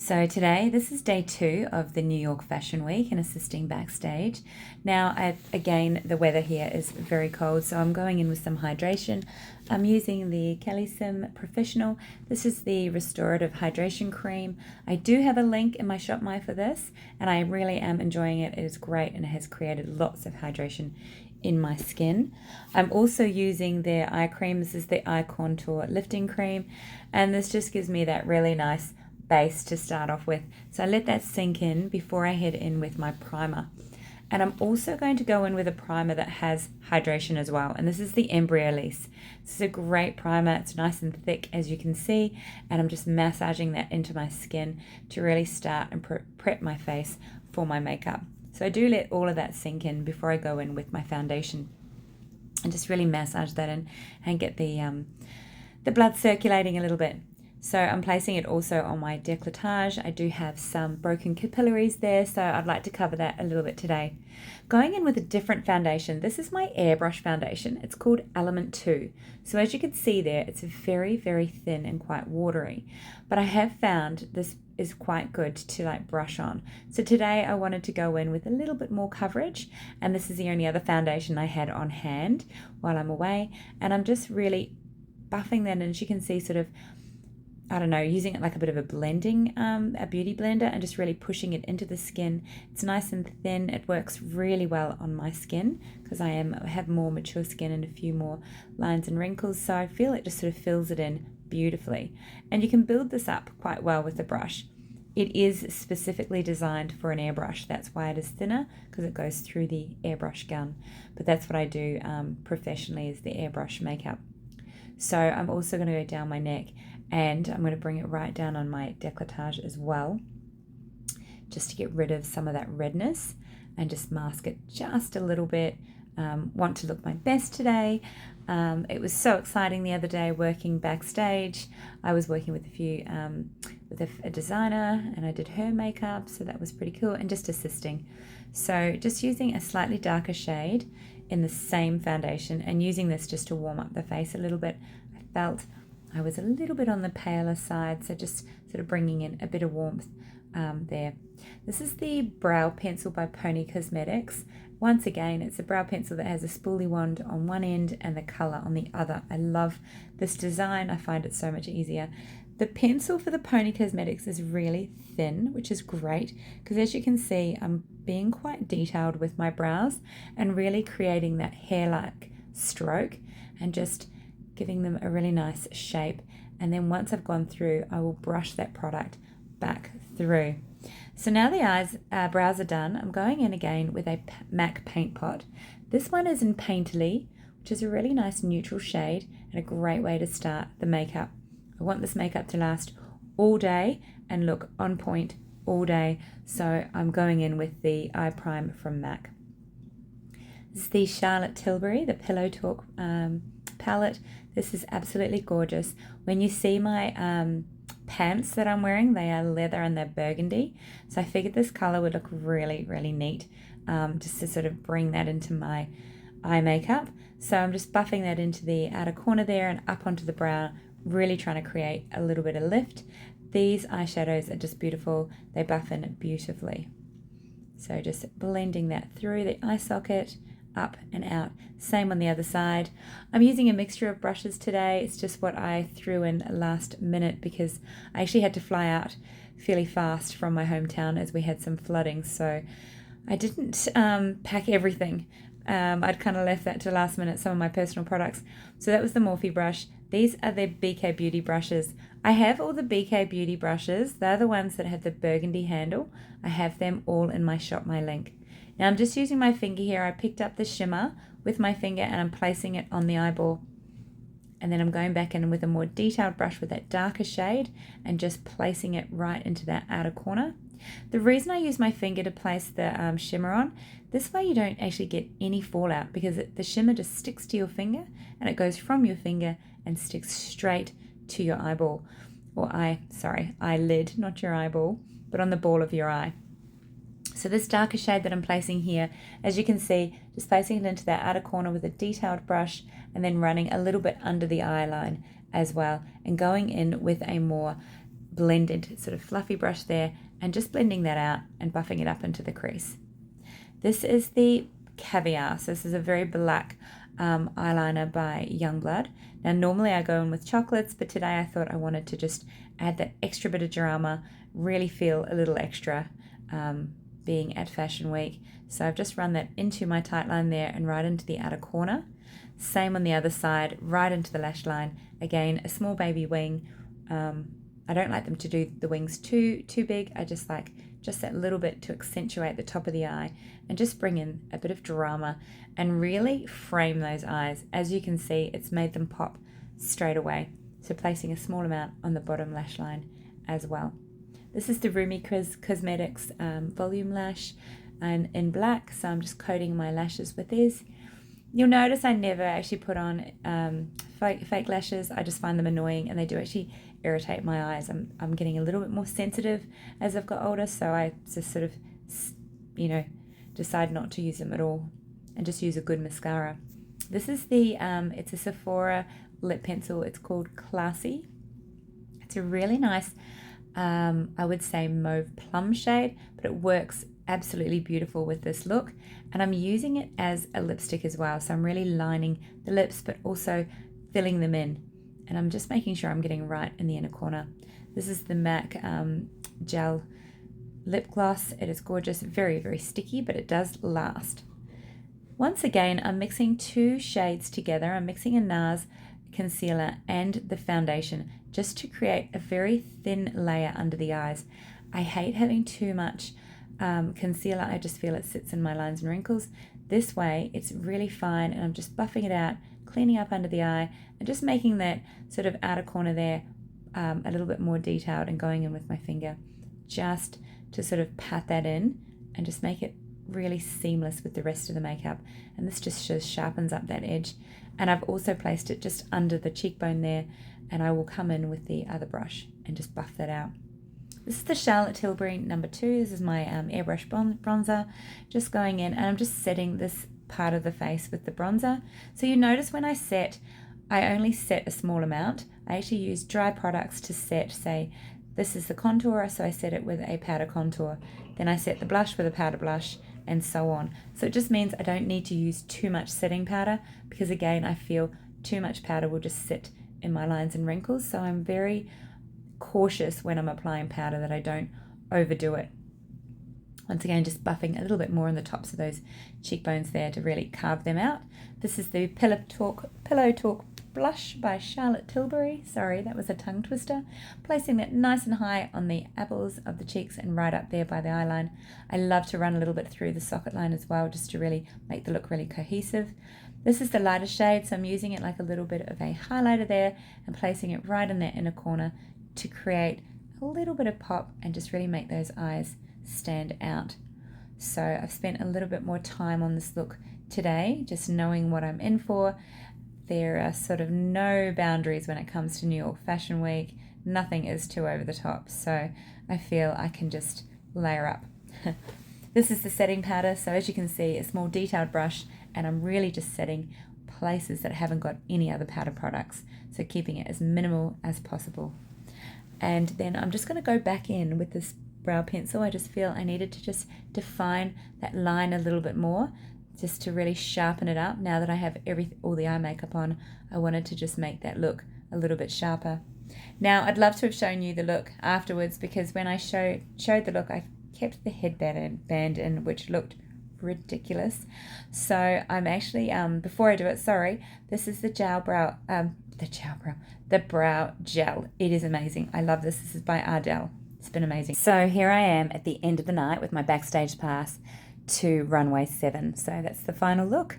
So today, this is day 2 of the New York Fashion Week and assisting backstage. Now, again, the weather here is very cold, so I'm going in with some hydration. I'm using the Calecim Professional. This is the Restorative Hydration Cream. I do have a link in my shop my for this, and I really am enjoying it. It is great, and it has created lots of hydration in my skin. I'm also using their eye cream. This is the Eye Contour Lifting Cream, and this just gives me that really nice base to start off with. So I let that sink in before I head in with my primer. And I'm also going to go in with a primer that has hydration as well. And this is the Embryolise. This is a great primer. It's nice and thick, as you can see. And I'm just massaging that into my skin to really start and prep my face for my makeup. So I do let all of that sink in before I go in with my foundation. And just really massage that in and get the blood circulating a little bit. So I'm placing it also on my décolletage. I do have some broken capillaries there, so I'd like to cover that a little bit today. Going in with a different foundation. This is my Airbrush foundation. It's called Element 2. So as you can see there, it's very, very thin and quite watery. But I have found this is quite good to brush on. So today I wanted to go in with a little bit more coverage, and this is the only other foundation I had on hand while I'm away. And I'm just really buffing that in, as you can see, sort of, I don't know, using it like a bit of a blending, a beauty blender, and just really pushing it into the skin. It's nice and thin. It works really well on my skin because I have more mature skin and a few more lines and wrinkles. So I feel it just sort of fills it in beautifully. And you can build this up quite well with the brush. It is specifically designed for an airbrush. That's why it is thinner, because it goes through the airbrush gun. But that's what I do professionally, is the airbrush makeup. So I'm also going to go down my neck, and I'm going to bring it right down on my décolletage as well, just to get rid of some of that redness and just mask it just a little bit. Want to look my best today. It was so exciting the other day working backstage. I was working with a designer, and I did her makeup, so that was pretty cool, and just assisting. So just using a slightly darker shade in the same foundation and using this just to warm up the face a little bit. I felt I was a little bit on the paler side, so just sort of bringing in a bit of warmth there. This is the brow pencil by Cosmetiques. Once again, it's a brow pencil that has a spoolie wand on one end and the colour on the other. I love this design. I find it so much easier. The pencil for the Cosmetiques is really thin, which is great, because as you can see, I'm being quite detailed with my brows and really creating that hair-like stroke and just giving them a really nice shape. And then once I've gone through, I will brush that product back through. So now the brows are done, I'm going in again with a M.A.C paint pot. This one is in Painterly, which is a really nice neutral shade and a great way to start the makeup. I want this makeup to last all day and look on point all day, so I'm going in with the eye prime from M.A.C. This is the Charlotte Tilbury, the Pillow Talk palette. This is absolutely gorgeous. When you see my pants that I'm wearing, they are leather and they're burgundy. So I figured this color would look really, really neat, just to sort of bring that into my eye makeup. So I'm just buffing that into the outer corner there and up onto the brow, really trying to create a little bit of lift. These eyeshadows are just beautiful. They buff in beautifully. So just blending that through the eye socket, up and out. Same on the other side. I'm using a mixture of brushes today. It's just what I threw in last minute because I actually had to fly out fairly fast from my hometown as we had some flooding. So I didn't pack everything. I'd kind of left that to last minute, some of my personal products. So that was the Morphe brush. These are the BK Beauty brushes. I have all the BK Beauty brushes. They're the ones that have the burgundy handle. I have them all in my shop, my link. Now I'm just using my finger here. I picked up the shimmer with my finger and I'm placing it on the eyeball. And then I'm going back in with a more detailed brush with that darker shade and just placing it right into that outer corner. The reason I use my finger to place the shimmer on, this way you don't actually get any fallout, because the shimmer just sticks to your finger and it goes from your finger and sticks straight to your eyeball. Or eyelid, not your eyeball, but on the ball of your eye. So this darker shade that I'm placing here, as you can see, just placing it into that outer corner with a detailed brush and then running a little bit under the eye line as well, and going in with a more blended sort of fluffy brush there and just blending that out and buffing it up into the crease. This is the Caviar. So this is a very black eyeliner by Youngblood. Now normally I go in with chocolates, but today I thought I wanted to just add that extra bit of drama, really feel a little extra being at Fashion Week. So I've just run that into my tight line there and right into the outer corner. Same on the other side, right into the lash line. Again, a small baby wing. I don't like them to do the wings too big. I just like just that little bit to accentuate the top of the eye and just bring in a bit of drama and really frame those eyes. As you can see, it's made them pop straight away. So placing a small amount on the bottom lash line as well. This is the Rumi Cosmetiques volume lash and in black. So I'm just coating my lashes with these. You'll notice I never actually put on fake lashes. I just find them annoying and they do actually irritate my eyes. I'm getting a little bit more sensitive as I've got older, so I just sort of, decide not to use them at all and just use a good mascara. This is the, it's a Sephora lip pencil. It's called Classy. It's a really nice, I would say mauve plum shade, but it works absolutely beautiful with this look, and I'm using it as a lipstick as well, so I'm really lining the lips but also filling them in, and I'm just making sure I'm getting right in the inner corner. This is the M.A.C gel lip gloss. It is gorgeous, very, very sticky, but it does last. Once again, I'm mixing two shades together. I'm mixing a NARS concealer and the foundation just to create a very thin layer under the eyes. I hate having too much concealer. I just feel it sits in my lines and wrinkles. This way it's really fine, and I'm just buffing it out, cleaning up under the eye and just making that sort of outer corner there a little bit more detailed, and going in with my finger just to sort of pat that in and just make it really seamless with the rest of the makeup. And this just sharpens up that edge. And I've also placed it just under the cheekbone there, and I will come in with the other brush and just buff that out. This is the Charlotte Tilbury number 2. This is my Airbrush bronzer. Just going in, and I'm just setting this part of the face with the bronzer. So you notice when I set, I only set a small amount. I actually use dry products to set, say, this is the contour, so I set it with a powder contour. Then I set the blush with a powder blush, and so on. So it just means I don't need to use too much setting powder, because again, I feel too much powder will just sit in my lines and wrinkles. So I'm very cautious when I'm applying powder that I don't overdo it. Once again, just buffing a little bit more on the tops of those cheekbones there to really carve them out. This is the Pillow Talk blush by Charlotte Tilbury. Sorry, that was a tongue twister. Placing that nice and high on the apples of the cheeks and right up there by the eyeline. I love to run a little bit through the socket line as well, just to really make the look really cohesive. This is the lighter shade, so I'm using it like a little bit of a highlighter there and placing it right in that inner corner to create a little bit of pop and just really make those eyes stand out. So I've spent a little bit more time on this look today, just knowing what I'm in for. There are sort of no boundaries when it comes to New York Fashion Week. Nothing is too over the top, so I feel I can just layer up. This is the setting powder, so as you can see, a small detailed brush, and I'm really just setting places that haven't got any other powder products, so keeping it as minimal as possible. And then I'm just going to go back in with this brow pencil. I just feel I needed to just define that line a little bit more, just to really sharpen it up. Now that I have all the eye makeup on, I wanted to just make that look a little bit sharper. Now, I'd love to have shown you the look afterwards, because when I showed the look, I kept the headband in, which looked ridiculous. So I'm actually, before I do it, sorry, this is the brow gel. It is amazing. I love this. This is by Ardell. It's been amazing. So here I am at the end of the night with my backstage pass to runway 7. So that's the final look.